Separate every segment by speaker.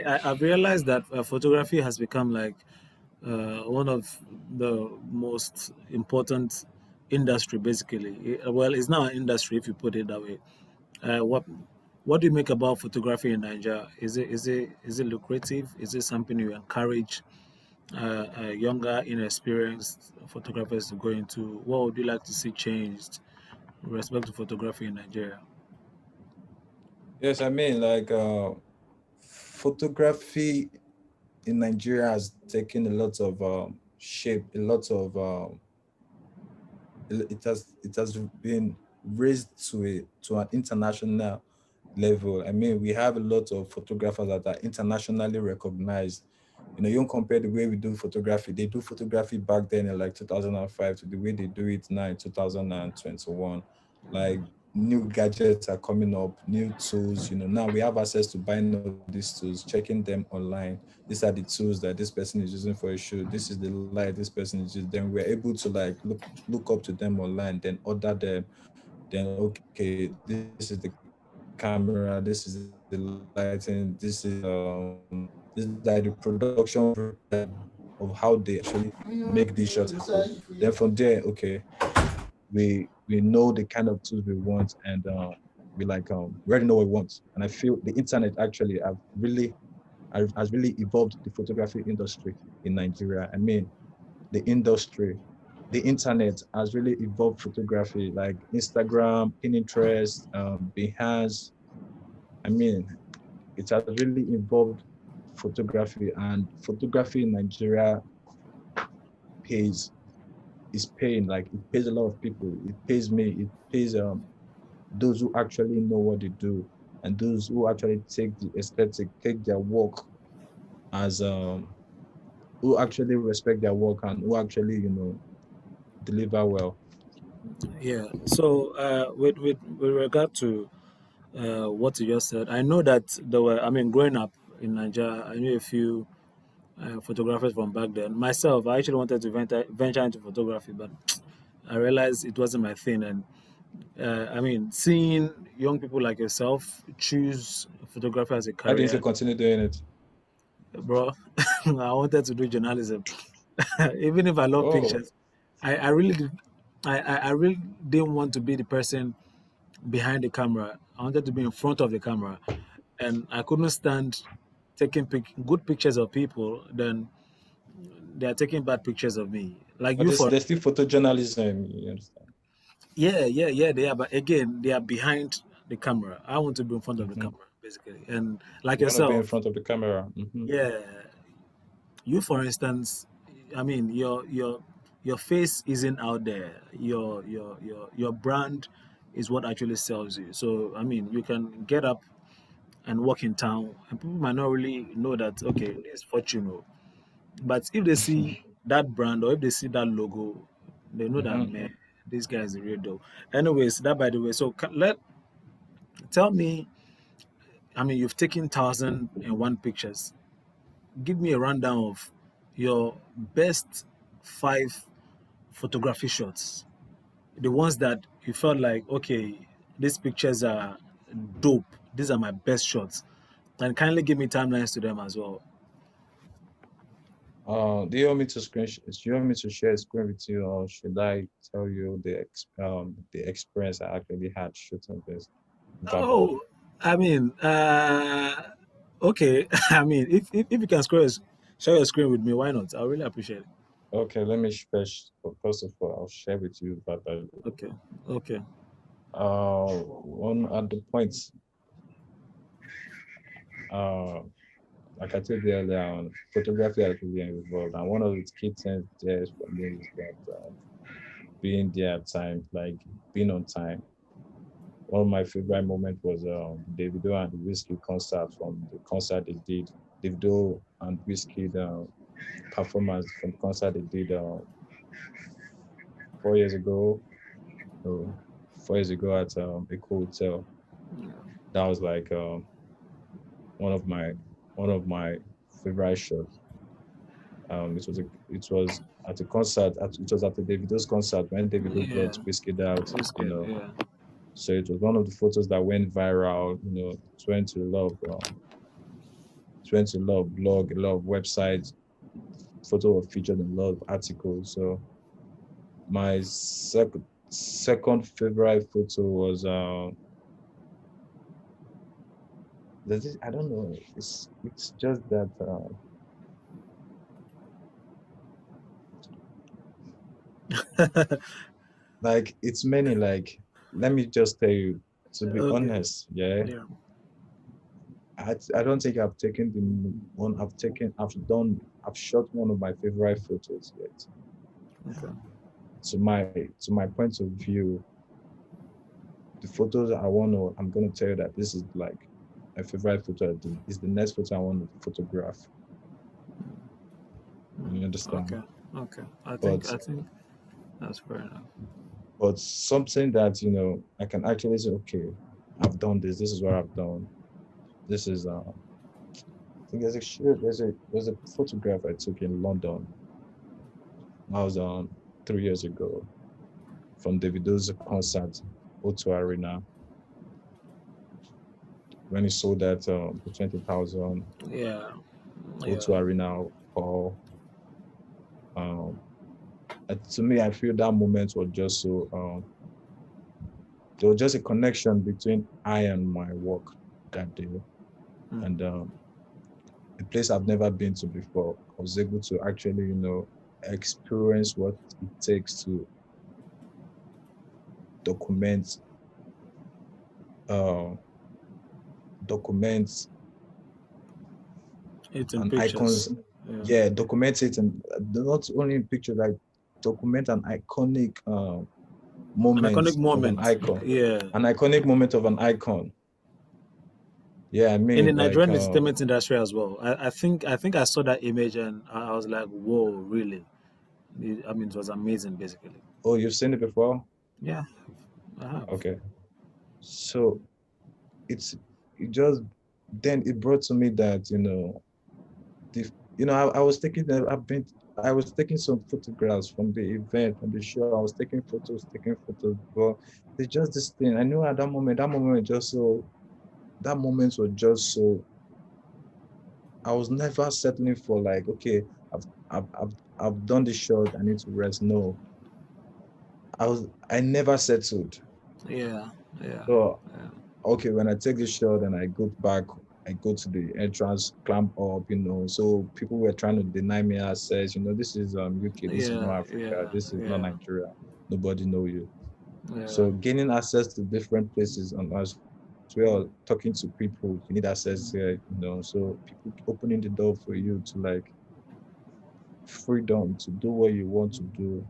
Speaker 1: I've realized that photography has become like one of the most important industry, basically. Well, it's now an industry if you put it that way. What do you make about photography in Nigeria? Is it lucrative? Is it something you encourage younger, inexperienced photographers to go into? What would you like to see changed with respect to photography in Nigeria?
Speaker 2: Yes, I mean, like photography in Nigeria has taken a lot of shape, a lot of it has been raised to an international level. I mean, we have a lot of photographers that are internationally recognized. You don't compare the way we do photography. They do photography back then in like 2005 to the way they do it now in 2021. Like new gadgets are coming up, new tools. Now we have access to buying all these tools, checking them online. These are the tools that this person is using for a shoot. This is the light this person is using. Then we're able to like look up to them online, then order them. Then okay, this is the camera, this is the lighting, this is like the production breakdown of how they actually make these shots happen. Then from there, okay, we know the kind of tools we want, and we already know what we want. And I feel the internet actually has really evolved the photography industry in Nigeria. I mean, the industry, the internet has really evolved photography, like Instagram, Pinterest, Behance. I mean, it has really involved photography, and photography in Nigeria pays is paying. Like it pays a lot of people. It pays me. It pays those who actually know what they do, and those who actually take the aesthetic, take their work as who actually respect their work and who actually deliver well.
Speaker 1: Yeah. So, with regard to what you just said, I know that there were. I mean, growing up in Nigeria, I knew a few photographers from back then. Myself, I actually wanted to venture into photography, but I realized it wasn't my thing. And I mean, seeing young people like yourself choose photography as a
Speaker 2: Why didn't you
Speaker 1: career,
Speaker 2: continue doing it?
Speaker 1: bro, I wanted to do journalism. Even if I love
Speaker 2: Oh,
Speaker 1: pictures, I really did. I really didn't want to be the person behind the camera. I wanted to be in front of the camera, and I couldn't stand taking good pictures of people. Then they are taking bad pictures of me. Like
Speaker 2: but
Speaker 1: you, for
Speaker 2: there's still photojournalism. You understand?
Speaker 1: yeah, they are. But again, they are behind the camera. I want to be in front of the
Speaker 2: Hmm.
Speaker 1: camera, basically. And like
Speaker 2: You want to be in
Speaker 1: yourself,
Speaker 2: front of the camera. Hmm.
Speaker 1: yeah, you for instance, I mean, your face isn't out there. Your brand is what actually sells you. So I mean, you can get up and walk in town, and people might not really know that. Okay, it's Fortune, but if they see that brand or if they see that logo, they know that
Speaker 2: Hmm.
Speaker 1: man, this guy is the real deal. Anyways, that by the way. So tell me. I mean, you've taken 1,001 pictures. Give me a rundown of your best five photography shots. The ones that you felt like, okay, these pictures are dope. These are my best shots. And kindly give me timelines to them as well.
Speaker 2: Do you want me to do you want me to share a screen with you, or should I tell you the experience I actually had shooting this verbally?
Speaker 1: Oh, I mean, okay. I mean, if you can share your screen with me, why not? I really appreciate it.
Speaker 2: Okay, let me first. First of all, I'll share with you verbally.
Speaker 1: Okay, okay.
Speaker 2: One at the point, uh, like I told you earlier on, photography has been involved, and one of the key things there is for me is that being there at time, like being on time. One of my favorite moments was Davido and the Whiskey concert from the concert they did. Davido and Whiskey the performance from the concert they did 4 years ago. So 4 years ago at a hotel. That was like one of my one of my favorite shots. It was at a concert. It was at the Davido's concert when Davido brought
Speaker 1: Yeah,
Speaker 2: Whiskey out.
Speaker 1: it's
Speaker 2: You
Speaker 1: good.
Speaker 2: know,
Speaker 1: Yeah.
Speaker 2: so it was one of the photos that went viral. It went to a lot of went to a lot of blog, a lot of websites. Photo were featured in a lot of articles. So my second favorite photo was I don't know. It's just that like it's many like let me just tell you to be
Speaker 1: Okay.
Speaker 2: honest, yeah.
Speaker 1: Yeah.
Speaker 2: I don't think I've taken the one I've shot one of my favorite photos yet.
Speaker 1: Okay.
Speaker 2: To my point of view, the photos I'm gonna tell you that this is like my favorite photo is the next photo I want to photograph. You understand?
Speaker 1: Okay. Okay. I think
Speaker 2: But
Speaker 1: I think that's fair enough.
Speaker 2: something that I can actually say, okay, I've done this. This is what I've done. This is I think there's a photograph I took in London. I was 3 years ago from Davido's concert, O2 Arena, when he sold that the 20,000
Speaker 1: Yeah. Yeah.
Speaker 2: O2 Arena hall. Um, to me, I feel that moment was just so there was just a connection between I and my work that day,
Speaker 1: Mm.
Speaker 2: and a place I've never been to before. I was able to actually, experience what it takes to document uh, document
Speaker 1: It's in
Speaker 2: and
Speaker 1: pictures.
Speaker 2: icons.
Speaker 1: Yeah.
Speaker 2: Yeah, document it, and not only in picture, like document
Speaker 1: An iconic
Speaker 2: moment of an
Speaker 1: moment.
Speaker 2: icon,
Speaker 1: Yeah.
Speaker 2: an iconic moment of an icon. Yeah, I
Speaker 1: In the
Speaker 2: mean, like,
Speaker 1: Nigerian entertainment industry as well. I think I saw that image and I was like, whoa, really? I mean, it was amazing, basically.
Speaker 2: oh, you've seen it before?
Speaker 1: Yeah, I have.
Speaker 2: Okay, so it's it just then it brought to me that the I was I was taking some photographs from the event, from the show. I was taking photos, but it's just this thing. I knew at that moment was just so that moment was just so I was never settling for like, okay, I've I've I've, I've done the shot, I need to rest. No, I never settled.
Speaker 1: Yeah, yeah,
Speaker 2: So
Speaker 1: yeah,
Speaker 2: okay, when I take the shot and I go back, I go to the entrance, climb up, so people were trying to deny me access. This is UK, this is
Speaker 1: yeah,
Speaker 2: not Africa,
Speaker 1: yeah,
Speaker 2: this is not
Speaker 1: yeah,
Speaker 2: Nigeria. Nobody know you.
Speaker 1: yeah,
Speaker 2: So gaining access to different places and as well talking to people, you need access here. So people opening the door for you to like freedom to do what you want to do,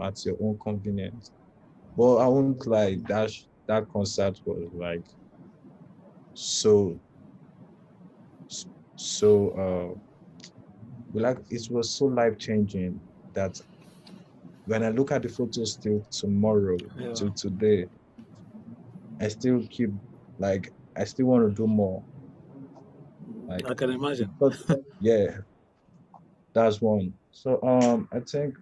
Speaker 2: at your own convenience. But I won't lie, that concert was like so so like it was so life changing that when I look at the photos still tomorrow
Speaker 1: yeah.
Speaker 2: till today, I still keep like I still want to do more. Like
Speaker 1: I can
Speaker 2: the
Speaker 1: imagine.
Speaker 2: thought, yeah, that's one. So I think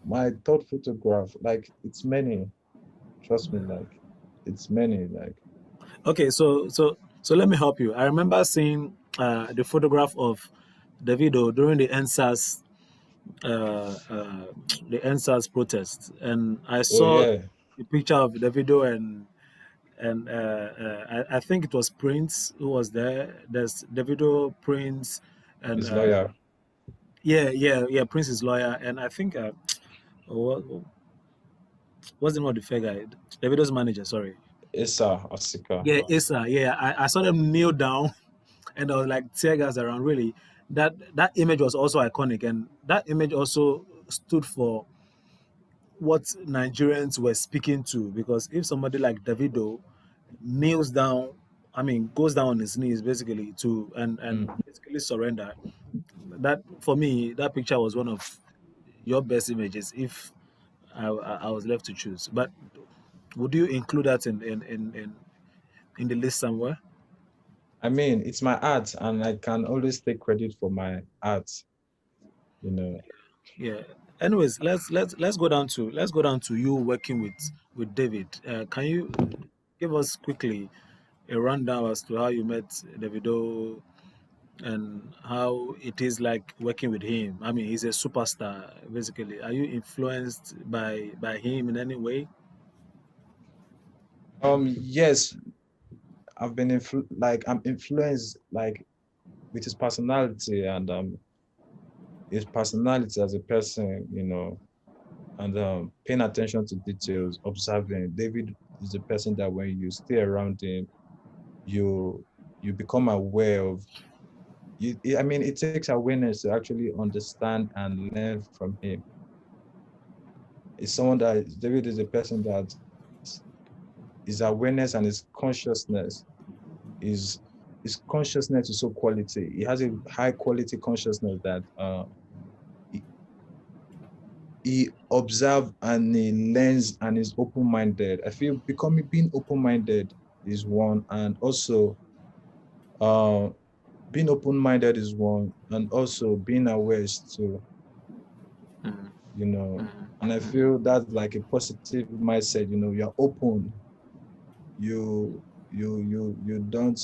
Speaker 2: my third photograph, like it's many, trust me, like it's many, like
Speaker 1: Okay, so let me help you. I remember seeing the photograph of Davido during uh, the NSAS protest, and I
Speaker 2: oh
Speaker 1: saw
Speaker 2: yeah,
Speaker 1: the picture of Davido and I think it was Prince who was there. There's Davido, Prince, and
Speaker 2: his lawyer,
Speaker 1: yeah. Prince is lawyer, and I think what, what's the name of the fair guy? Davido's manager. Sorry.
Speaker 2: Issa Asika.
Speaker 1: Yeah, Issa. Yeah, I saw them kneel down, and there was like tear gas around. Really, that image was also iconic, and that image also stood for what Nigerians were speaking to. Because if somebody like Davido kneels down, I mean, goes down on his knees basically to and
Speaker 2: Mm.
Speaker 1: basically surrender. That for me, that picture was one of your best images. If I was left to choose, but would you include that in the list somewhere?
Speaker 2: I mean, it's my art, and I can always take credit for my art. You know,
Speaker 1: Yeah. Anyways, let's go down to you working with David. Can you give us quickly a rundown as to how you met Davido and how it is like working with him. I mean, he's a superstar, basically. Are you influenced by him in any way?
Speaker 2: Yes, I've been I'm influenced like with his personality and his personality as a person, and paying attention to details, observing. David is a person that when you stay around him, you you become aware of you. I mean, it takes awareness to actually understand and learn from him. It's someone that David is a person that his awareness and his consciousness is his consciousness is so quality. He has a high quality consciousness that he, he observes and he learns and is open minded. I feel becoming being open minded is one, and also uh, being open minded is one, and also being aware is two.
Speaker 1: Mm,
Speaker 2: You know,
Speaker 1: mm,
Speaker 2: and I
Speaker 1: mm,
Speaker 2: feel that's like a positive mindset. You're open. You you you you don't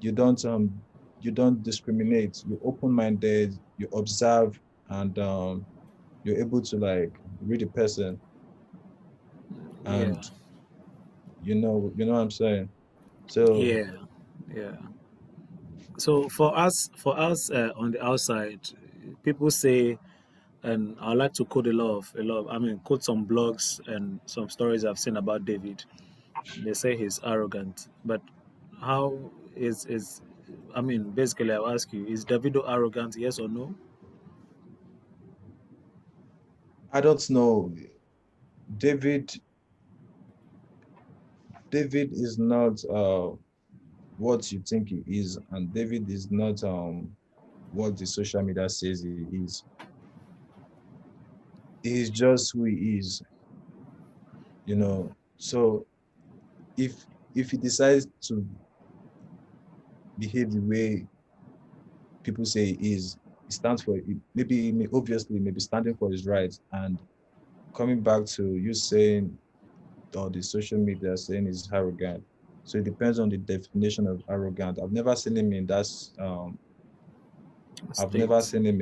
Speaker 2: you don't discriminate. You're open-minded, you observe, and you're able to like read a person,
Speaker 1: yeah,
Speaker 2: and what I'm saying. So
Speaker 1: yeah, yeah. So for us on the outside, people say, and I like to quote I mean, quote some blogs and some stories I've seen about David. They say he's arrogant, but how is I mean, basically, I'll ask you: is Davido arrogant? Yes or no?
Speaker 2: I don't know. David david is not what you think he is, and David is not what the social media says he is. He's just who he is. So if he decides to behave the way people say he is, he stands for it. Maybe obviously maybe standing for his rights. And coming back to you saying, or the social media saying he's arrogant. So it depends on the definition of arrogant. I've never
Speaker 1: State.
Speaker 2: seen him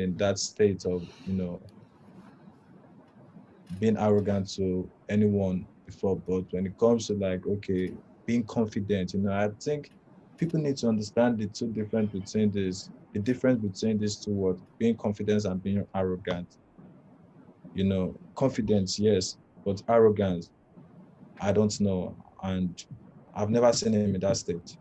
Speaker 2: in that state of being arrogant to anyone before. But when it comes to like, okay, being confident, I think people need to understand the difference between these two words, being confident and being arrogant. Confidence, yes, but arrogance, I don't know. And I've never seen him in that state.